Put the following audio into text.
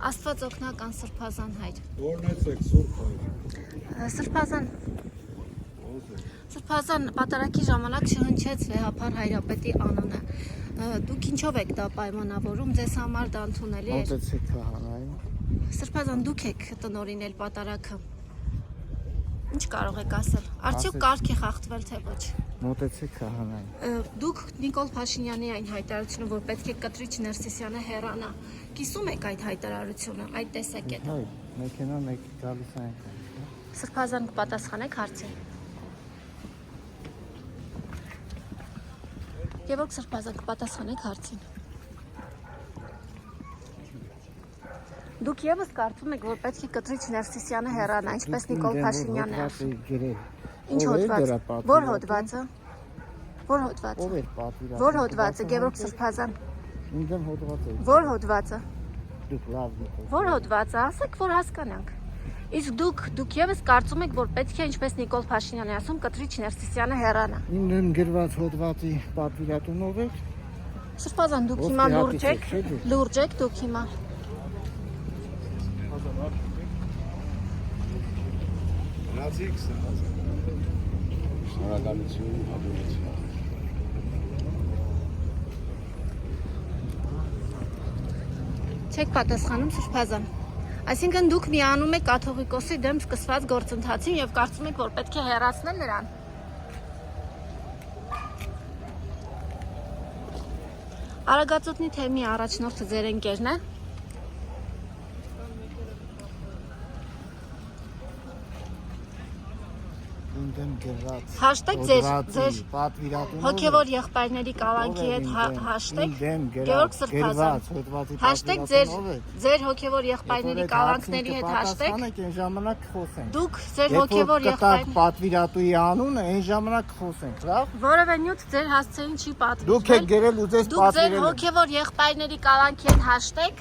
Աստված օգնական Սրբազան հայր։ Որնեցեք Սուրբ հայր։ Սրբազան Սրբազան պատարագի ժամանակ շհնչեց վեհապար հայրապետի անունը։ Դուք ինչով եք դա պայմանավորում, ձեզ համար դա ընդունելի է։ Մոտեցեք քահանային։ Սրբազան դուք եք տնօրինել պատարագը։ Ինչ կարող եք ասել։ Արդյոք կարգ է խախտվել թե ոչ։ Մոտեցեք քահանային։ Դուք Նիկոլ Փաշինյանի այն հայտարարությունը, որ պետք է Կտրիչ Ներսիսյանը հեռանա, կիսում եք այդ հայտարարությունը, այդ տեսակետը։ Հայ, մեքենա մեկ գալիս այն։ Սրբազան կպատասխանեք հարցին։ Գևորգ Սրբազան կպատասխանեք հարցին։ Դուք եւս կարծում եք, որ պետք է Կտրիչ Ներսիսյանը հեռանա, ինչպես Նիկոլ Փաշինյանը ասում։ Ինչ հոդված։ Որ հոդվածը։ Որ հոդվածը։ Ով էր պատվիրատու։ Որ հոդվածը, Գևորգ Սրբազան։ Ինձ եմ հոդված է։ Որ հոդվածը։ Դուք լավ գիտեք։ Որ հոդվածը, ասեք, որ հասկանանք։ Իսկ դուք եւս կարծում եք, որ պետք է, ինչպես Նիկոլ Փաշինյանը ասում, Կտրիչ Ներսիսյանը հեռանա։ Իմ գրված հոդվածի պատվիրատուն ով է։ Սրբազան, դուք հիմա լուրջ եք դուք հիմա։ Գնացիք Սրբազան։ Շնորհակալություն, հաջողություն։ Չեք պատասխանում Սրբազան։ Այսինքն դուք միանում եք կաթողիկոսի դեմ սկսված գործընթացին եւ կարծում եք, որ պետք է հեռացնել նրան։ Արագածոտնի թեմի առաջնորդը ձեր ընկերն է։ Ինձ եմ գրված։ Հաշտեք ձեր պատվիրատուն։ հոգևոր եղբայրների կալանքի հետ հաշտեք։ Գևորգ Սրբազան։ Հաշտեք ձեր հոգևոր եղբայրների կալանքների հետ հաշտեք։ Այն ժամանակ կխոսենք։ Դուք ձեր հոգևոր եղբայր պատվիրատուի անունը այն ժամանակ կխոսենք, լավ։ որևէ նյութ ձեր հասցեին չի պատվիրել։ Դուք եք գրել ու ձեզ Դուք ձեր պատվիրել։ հոգևոր եղբայրների կալանքի հետ հաշտեք։